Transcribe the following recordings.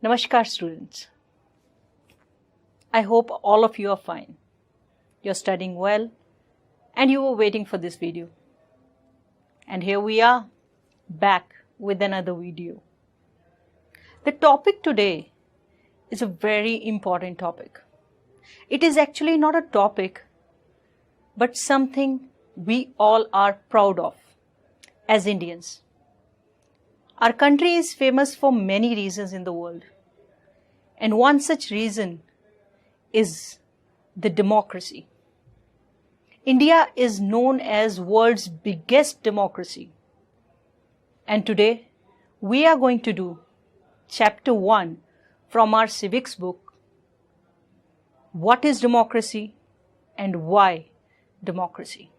Namaskar students. I hope all of you are fine. You're studying well and you were waiting for this video. And here we are back with another video. The topic today is a very important topic. It is actually not a topic but something we all are proud of as Indians. Our country is famous for many reasons in the world. And one such reason is the democracy. India is known as world's biggest democracy. And today we are going to do chapter 1 from our civics book. What is democracy and why democracy?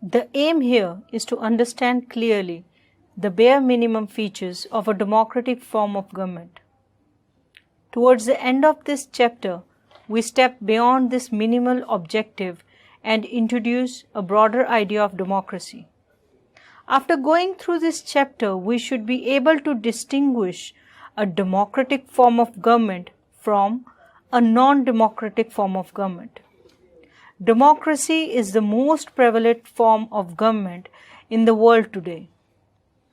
The aim here is to understand clearly the bare minimum features of a democratic form of government. Towards the end of this chapter, we step beyond this minimal objective and introduce a broader idea of democracy. After going through this chapter, we should be able to distinguish a democratic form of government from a non-democratic form of government. Democracy is the most prevalent form of government in the world today,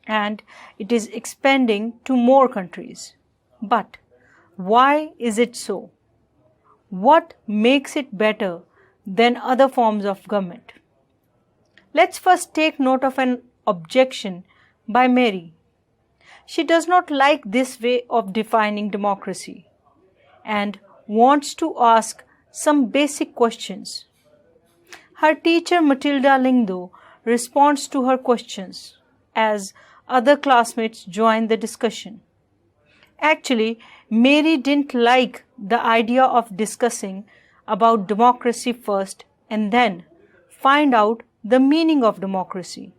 and it is expanding to more countries. But why is it so? What makes it better than other forms of government? Let's first take note of an objection by Mary. She does not like this way of defining democracy and wants to ask some basic questions. Her teacher Matilda Lingdo responds to her questions as other classmates join the discussion. Actually, Mary didn't like the idea of discussing about democracy first and then find out the meaning of democracy.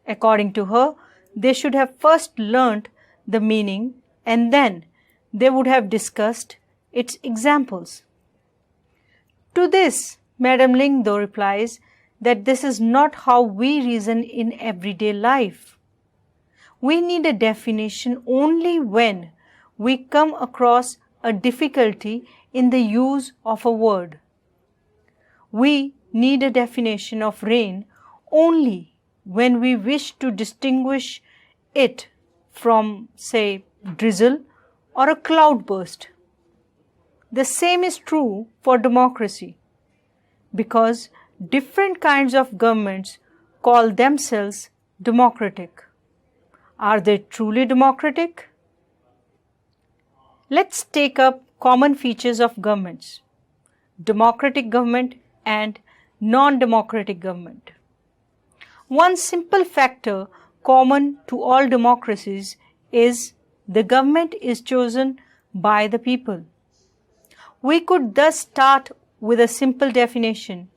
According to her, they should have first learnt the meaning and then they would have discussed its examples. To this, Madam Lingdo replies that this is not how we reason in everyday life. We need a definition only when we come across a difficulty in the use of a word. We need a definition of rain only when we wish to distinguish it from, say, drizzle or a cloudburst. The same is true for democracy, because different kinds of governments call themselves democratic. Are they truly democratic? Let's take up common features of governments: democratic government and non-democratic government. One simple factor common to all democracies is the government is chosen by the people. We could thus start with a simple definition.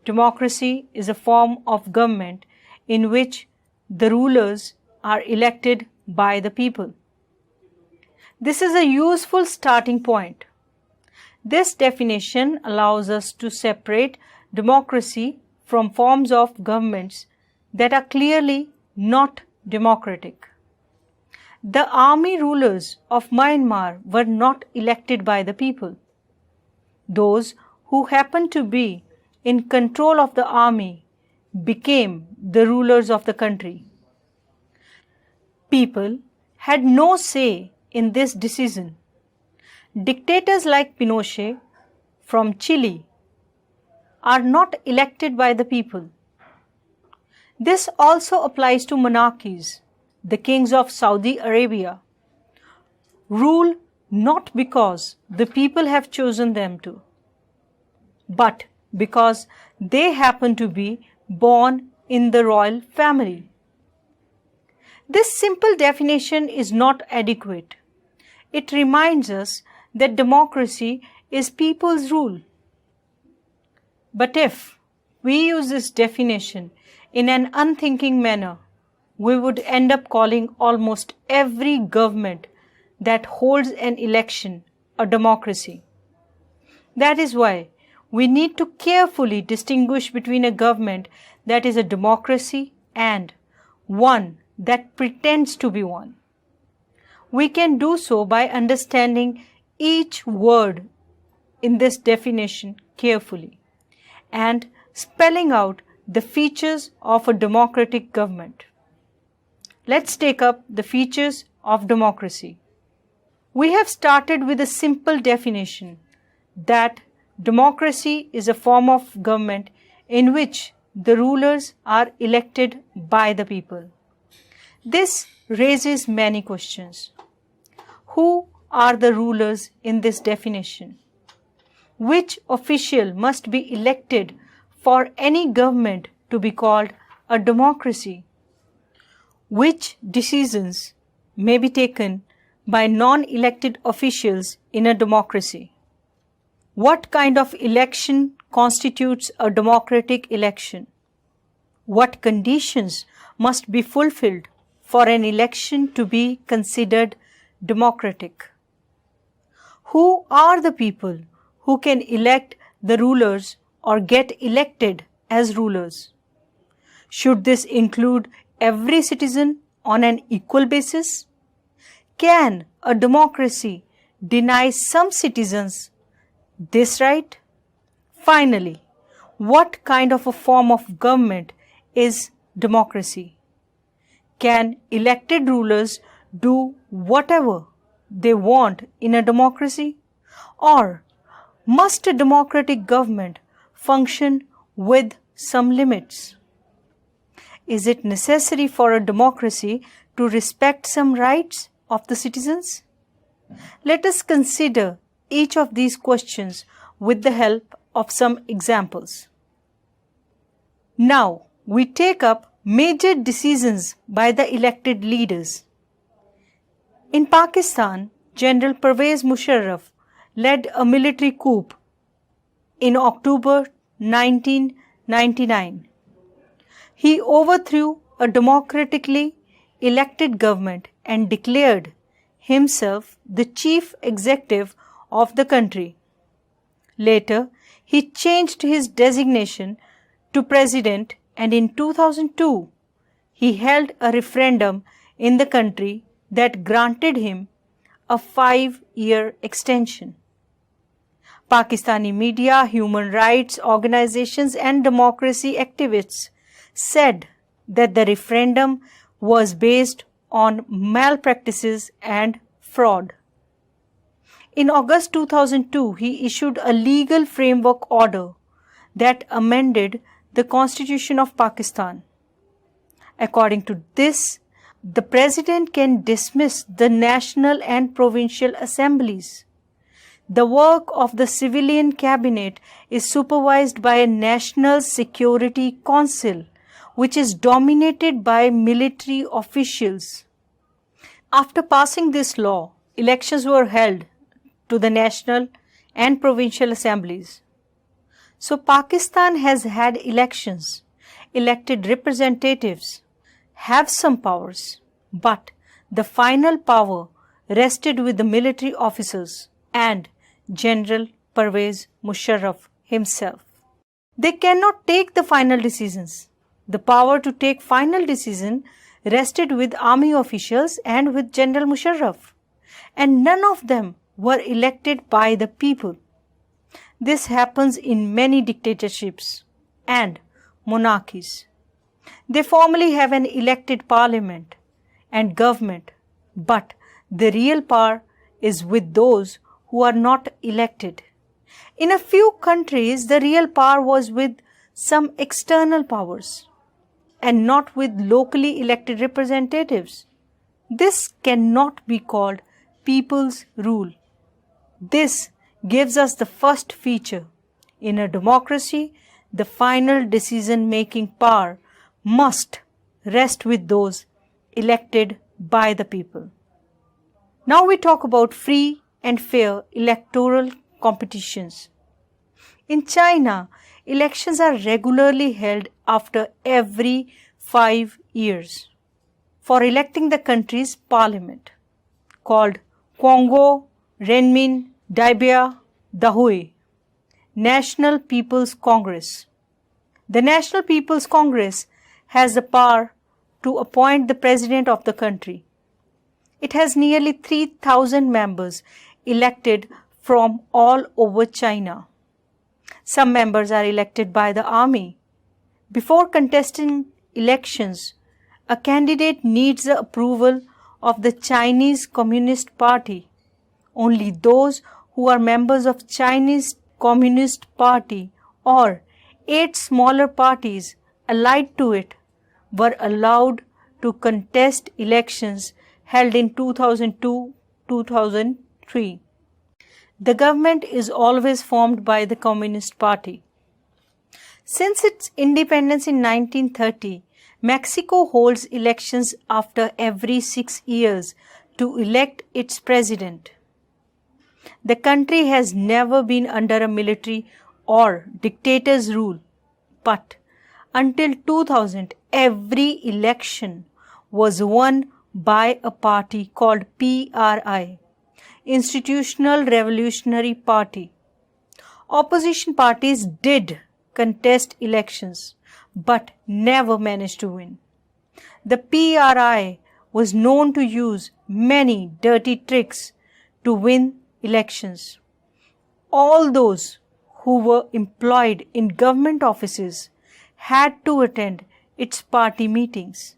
Democracy is a form of government in which the rulers are elected by the people. This is a useful starting point. This definition allows us to separate democracy from forms of governments that are clearly not democratic. The army rulers of Myanmar were not elected by the people. Those who happened to be in control of the army became the rulers of the country. People had no say in this decision. Dictators like Pinochet from Chile are not elected by the people. This also applies to monarchies. The kings of Saudi Arabia rule not because the people have chosen them to, but because they happen to be born in the royal family. This simple definition is not adequate. It reminds us that democracy is people's rule. But if we use this definition in an unthinking manner, we would end up calling almost every government that holds an election a democracy. That is why we need to carefully distinguish between a government that is a democracy and one that pretends to be one. We can do so by understanding each word in this definition carefully and spelling out the features of a democratic government. Let's take up the features of democracy. We have started with a simple definition that democracy is a form of government in which the rulers are elected by the people. This raises many questions. Who are the rulers in this definition? Which official must be elected for any government to be called a democracy? Which decisions may be taken by non-elected officials in a democracy? What kind of election constitutes a democratic election? What conditions must be fulfilled for an election to be considered democratic? Who are the people who can elect the rulers or get elected as rulers? Should this include every citizen on an equal basis? Can a democracy deny some citizens this right? Finally, what kind of a form of government is democracy? Can elected rulers do whatever they want in a democracy? Or must a democratic government function with some limits? Is it necessary for a democracy to respect some rights of the citizens? Let us consider each of these questions with the help of some examples. Now, we take up major decisions by the elected leaders. In Pakistan, General Pervez Musharraf led a military coup in October 1999. He overthrew a democratically elected government and declared himself the chief executive of the country. Later, he changed his designation to president, and in 2002, he held a referendum in the country that granted him a 5-year extension. Pakistani media, human rights organizations and democracy activists said that the referendum was based on malpractices and fraud. In August 2002, he issued a legal framework order that amended the Constitution of Pakistan. According to this, the President can dismiss the national and provincial assemblies. The work of the civilian cabinet is supervised by a National Security Council, which is dominated by military officials. After passing this law, elections were held to the national and provincial assemblies. So Pakistan has had elections, elected representatives, have some powers, but the final power rested with the military officers and General Pervez Musharraf himself. They cannot take the final decisions. The power to take final decision rested with army officials and with General Musharraf, and none of them were elected by the people. This happens in many dictatorships and monarchies. They formally have an elected parliament and government, but the real power is with those who are not elected. In a few countries, the real power was with some external powers and not with locally elected representatives. This cannot be called people's rule. This gives us the first feature. In a democracy, the final decision-making power must rest with those elected by the people. Now we talk about free and fair electoral competitions. In China, elections are regularly held after every 5 years for electing the country's parliament, called Congo Renmin Daibia Dahui, National People's Congress. The National People's Congress has the power to appoint the president of the country. It has nearly 3,000 members elected from all over China. Some members are elected by the army. Before contesting elections, a candidate needs the approval of the Chinese Communist Party. Only those who are members of Chinese Communist Party or 8 smaller parties allied to it were allowed to contest elections held in 2002-2003. The government is always formed by the Communist Party. Since its independence in 1930, Mexico holds elections after every 6 years to elect its president. The country has never been under a military or dictator's rule, but until 2000, every election was won by a party called PRI, Institutional Revolutionary Party. Opposition parties did contest elections, but never managed to win. The PRI was known to use many dirty tricks to win elections. All those who were employed in government offices had to attend its party meetings.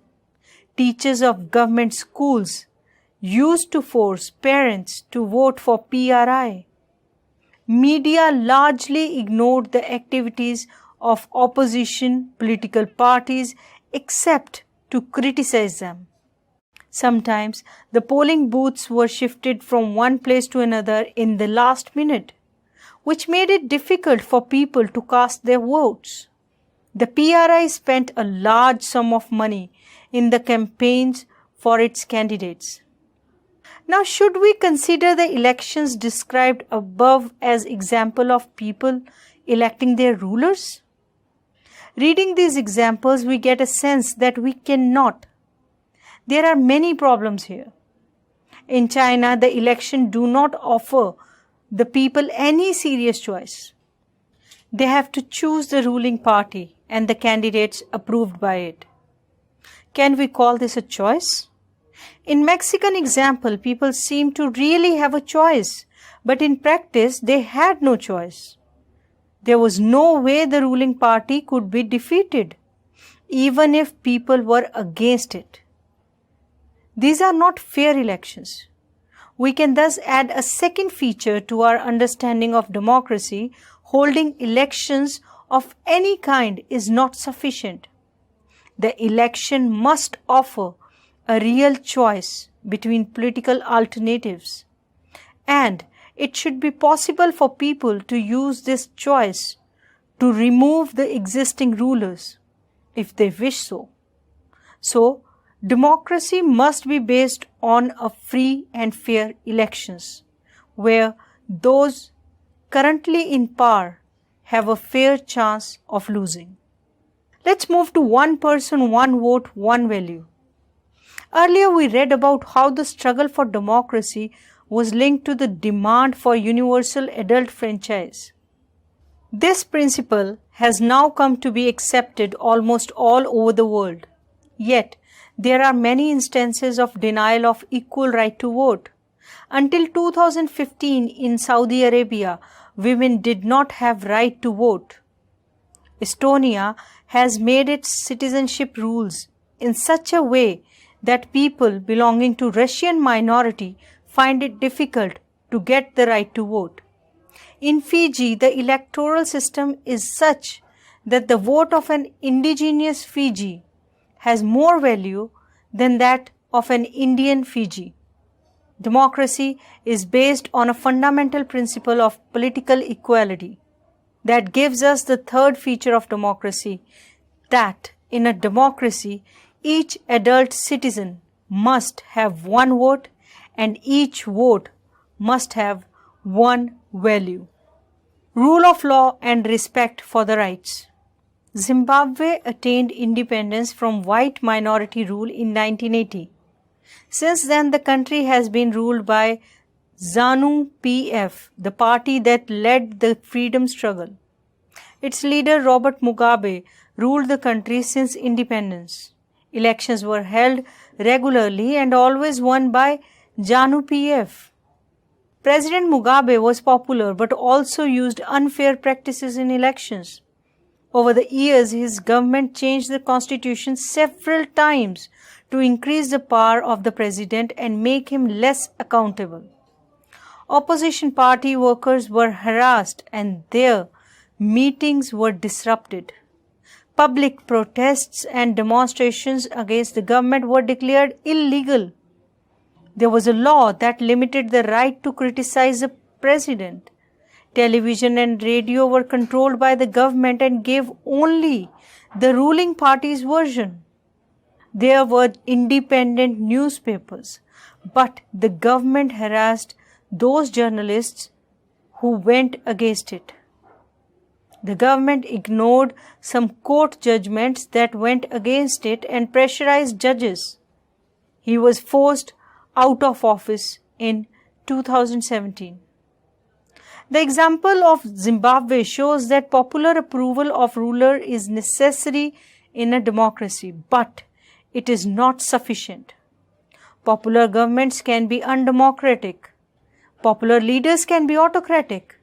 Teachers of government schools used to force parents to vote for PRI. Media largely ignored the activities of opposition political parties except to criticize them. Sometimes the polling booths were shifted from one place to another in the last minute, which made it difficult for people to cast their votes. The PRI spent a large sum of money in the campaigns for its candidates. Now, should we consider the elections described above as example of people electing their rulers? Reading these examples, we get a sense that we cannot. There are many problems here. In China, the election do not offer the people any serious choice. They have to choose the ruling party and the candidates approved by it. Can we call this a choice? In Mexican example, people seem to really have a choice, but in practice, they had no choice. There was no way the ruling party could be defeated, even if people were against it. These are not fair elections. We can thus add a second feature to our understanding of democracy. Holding elections of any kind is not sufficient. The election must offer a real choice between political alternatives, and it should be possible for people to use this choice to remove the existing rulers if they wish so. So, democracy must be based on a free and fair elections, where those currently in power have a fair chance of losing. Let's move to one person, one vote, one value. Earlier we read about how the struggle for democracy was linked to the demand for universal adult franchise. This principle has now come to be accepted almost all over the world. Yet, there are many instances of denial of equal right to vote. Until 2015 in Saudi Arabia, women did not have right to vote. Estonia has made its citizenship rules in such a way that people belonging to Russian minority find it difficult to get the right to vote. In Fiji, the electoral system is such that the vote of an indigenous Fiji has more value than that of an Indian Fiji. Democracy is based on a fundamental principle of political equality. That gives us the third feature of democracy, that in a democracy, each adult citizen must have one vote and each vote must have one value. Rule of law and respect for the rights. Zimbabwe attained independence from white minority rule in 1980. Since then, the country has been ruled by ZANU-PF, the party that led the freedom struggle. Its leader, Robert Mugabe, ruled the country since independence. Elections were held regularly and always won by JANU-PF. President Mugabe was popular but also used unfair practices in elections. Over the years, his government changed the constitution several times to increase the power of the president and make him less accountable. Opposition party workers were harassed and their meetings were disrupted. Public protests and demonstrations against the government were declared illegal. There was a law that limited the right to criticize the president. Television and radio were controlled by the government and gave only the ruling party's version. There were independent newspapers, but the government harassed those journalists who went against it. The government ignored some court judgments that went against it and pressurized judges. He was forced out of office in 2017. The example of Zimbabwe shows that popular approval of ruler is necessary in a democracy, but it is not sufficient. Popular governments can be undemocratic. Popular leaders can be autocratic.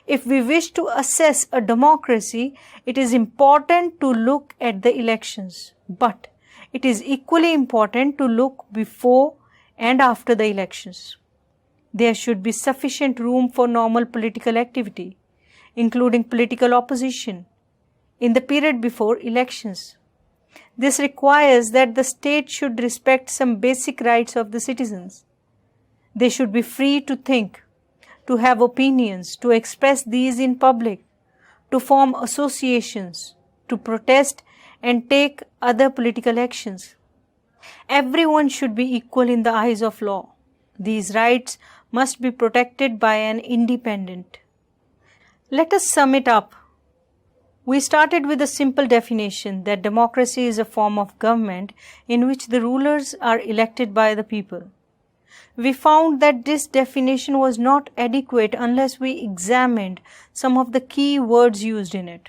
If we wish to assess a democracy, it is important to look at the elections, but it is equally important to look before and after the elections. There should be sufficient room for normal political activity, including political opposition, in the period before elections. This requires that the state should respect some basic rights of the citizens. They should be free to think, to have opinions, to express these in public, to form associations, to protest and take other political actions. Everyone should be equal in the eyes of law. These rights must be protected by an independent. Let us sum it up. We started with a simple definition that democracy is a form of government in which the rulers are elected by the people. We found that this definition was not adequate unless we examined some of the key words used in it.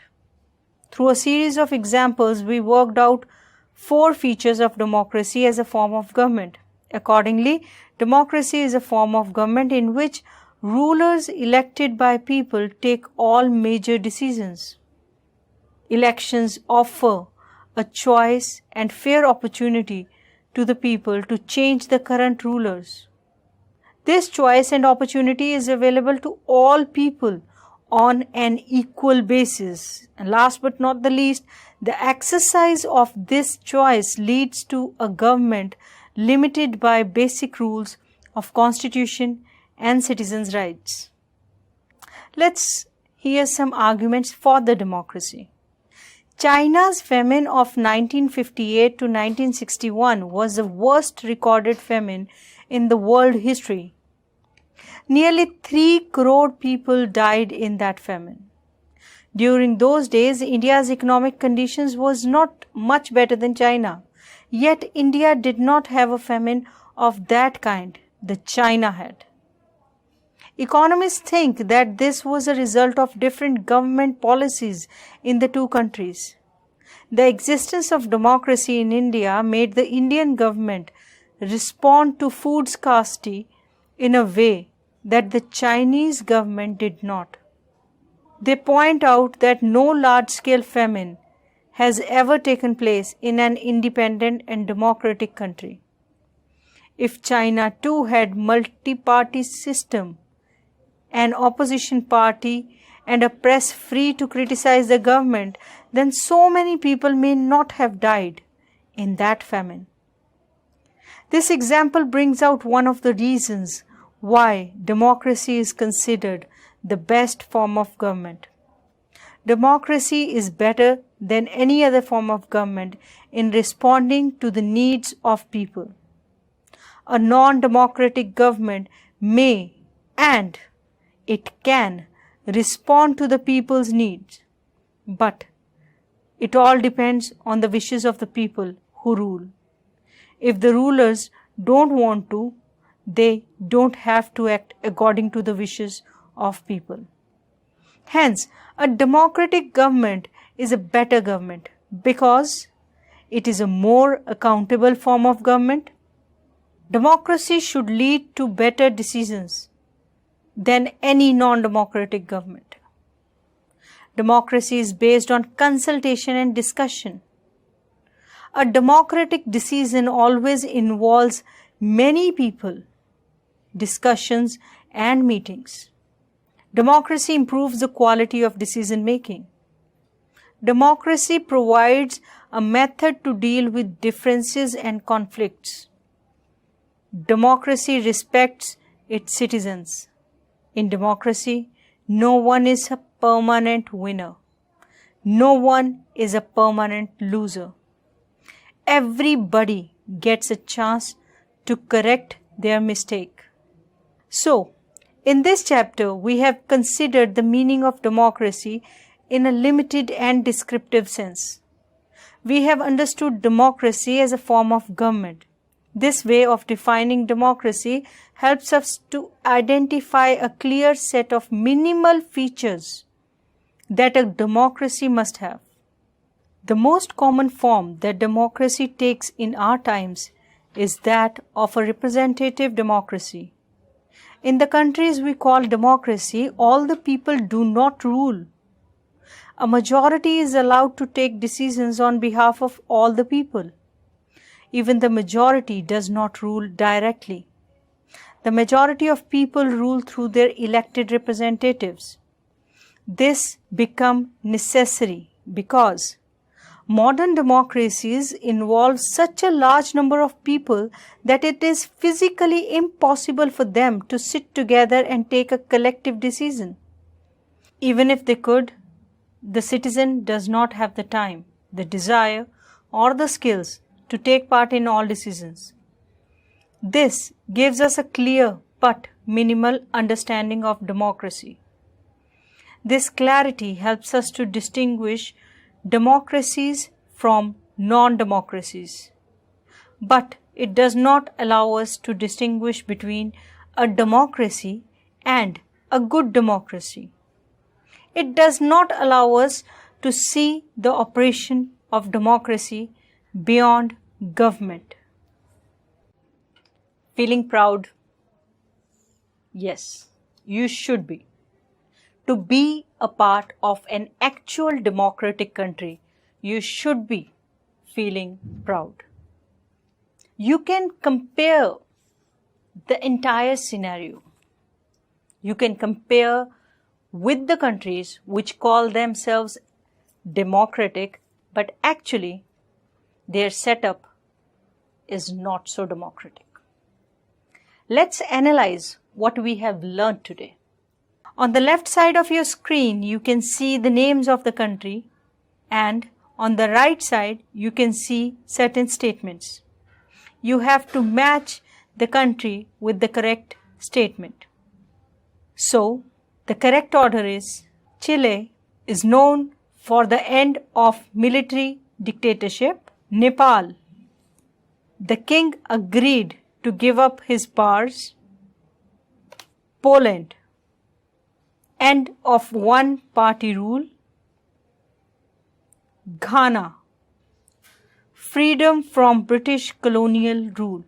Through a series of examples, we worked out 4 features of democracy as a form of government. Accordingly, democracy is a form of government in which rulers elected by people take all major decisions. Elections offer a choice and fair opportunity to the people to change the current rulers. This choice and opportunity is available to all people on an equal basis. And last but not the least, the exercise of this choice leads to a government limited by basic rules of constitution and citizens' rights. Let's hear some arguments for the democracy. China's famine of 1958 to 1961 was the worst recorded famine in the world history. Nearly 3 crore people died in that famine. During those days, India's economic conditions was not much better than China. Yet India did not have a famine of that kind that China had. Economists think that this was a result of different government policies in the two countries. The existence of democracy in India made the Indian government respond to food scarcity in a way that the Chinese government did not. They point out that no large-scale famine has ever taken place in an independent and democratic country. If China too had multi-party system, an opposition party and a press free to criticize the government, then so many people may not have died in that famine. This example brings out one of the reasons why democracy is considered the best form of government. Democracy is better than any other form of government in responding to the needs of people. A non-democratic government may and it can respond to the people's needs, but it all depends on the wishes of the people who rule. If the rulers don't want to, they don't have to act according to the wishes of people. Hence, a democratic government is a better government. Because it is a more accountable form of government. Democracy should lead to better decisions than any non-democratic government. Democracy is based on consultation and discussion. A democratic decision always involves many people, discussions, and meetings. Democracy improves the quality of decision making. Democracy provides a method to deal with differences and conflicts. Democracy respects its citizens. In democracy, no one is a permanent winner. No one is a permanent loser. Everybody gets a chance to correct their mistake. So, in this chapter, we have considered the meaning of democracy in a limited and descriptive sense. We have understood democracy as a form of government. This way of defining democracy helps us to identify a clear set of minimal features that a democracy must have. The most common form that democracy takes in our times is that of a representative democracy. In the countries we call democracy, all the people do not rule. A majority is allowed to take decisions on behalf of all the people. Even the majority does not rule directly. The majority of people rule through their elected representatives. This becomes necessary because modern democracies involve such a large number of people that it is physically impossible for them to sit together and take a collective decision. Even if they could, the citizen does not have the time, the desire, or the skills to take part in all decisions. This gives us a clear but minimal understanding of democracy. This clarity helps us to distinguish democracies from non-democracies. But it does not allow us to distinguish between a democracy and a good democracy. It does not allow us to see the operation of democracy beyond government. Feeling proud? Yes, you should be. To be a part of an actual democratic country, you should be feeling proud. You can compare the entire scenario. You can compare with the countries which call themselves democratic, but actually their setup is not so democratic. Let's analyze what we have learned today. On the left side of your screen, you can see the names of the country, and on the right side, you can see certain statements. You have to match the country with the correct statement. So, the correct order is: Chile is known for the end of military dictatorship. Nepal, the king agreed to give up his powers. Poland, end of one-party rule. Ghana, freedom from British colonial rule.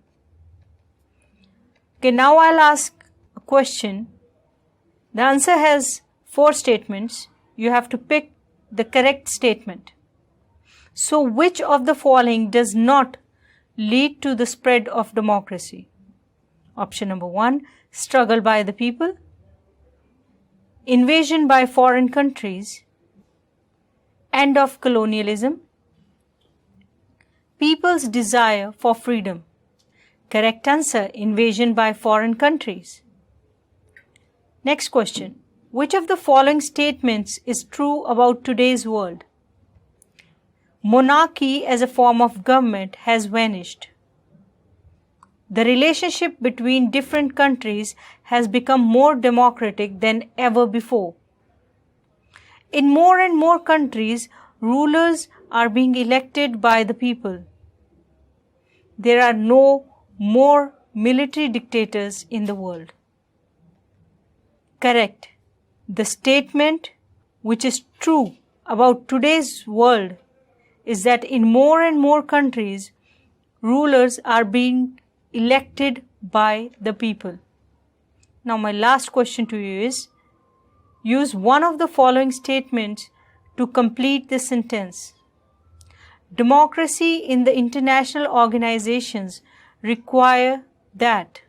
Okay, now I'll ask a question. The answer has 4 statements. You have to pick the correct statement. So, which of the following does not lead to the spread of democracy? Option number 1, struggle by the people, invasion by foreign countries, end of colonialism, people's desire for freedom. Correct answer: invasion by foreign countries. Next question. Which of the following statements is true about today's world? Monarchy as a form of government has vanished. The relationship between different countries has become more democratic than ever before. In more and more countries, rulers are being elected by the people. There are no more military dictators in the world. Correct. The statement which is true about today's world is that in more and more countries, rulers are being elected by the people. Now, my last question to you is, use one of the following statements to complete this sentence. Democracy in the international organizations require that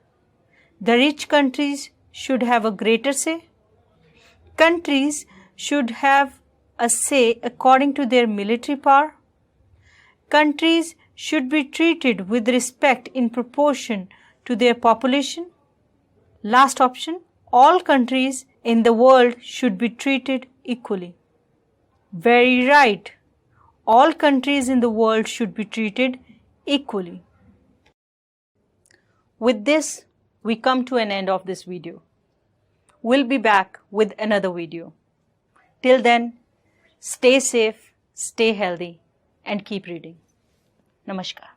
the rich countries should have a greater say. Countries should have a say according to their military power. Countries should be treated with respect in proportion to their population. Last option, all countries in the world should be treated equally. Very right. All countries in the world should be treated equally. With this, we come to an end of this video. We'll be back with another video. Till then, stay safe, stay healthy, and keep reading. Namaskar.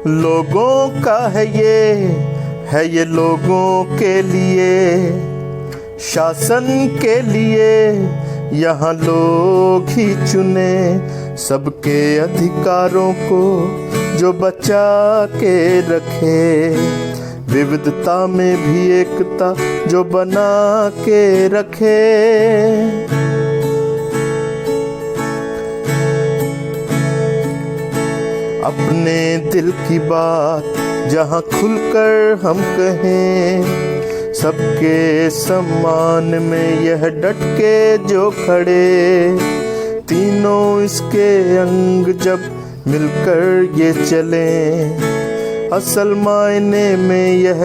लोगों का है ये लोगों के लिए, शासन के लिए यहाँ लोग ही चुने, सबके अधिकारों को जो बचा के रखे, विविधता में भी एकता जो बना के रखे। अपने दिल की बात जहाँ खुलकर हम कहें, सबके सम्मान में यह डट के जो खड़े, तीनों इसके अंग जब मिलकर ये चलें, असल मायने में यह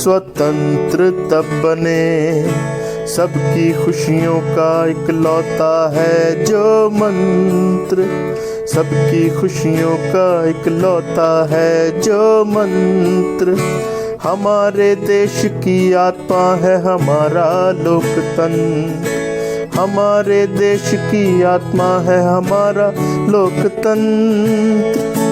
स्वतंत्र तब बने। सबकी खुशियों का इकलौता है जो मंत्र, सबकी खुशियों का इकलौता है जो मंत्र। हमारे देश की आत्मा है हमारा लोकतंत्र, हमारे देश की आत्मा है हमारा लोकतंत्र।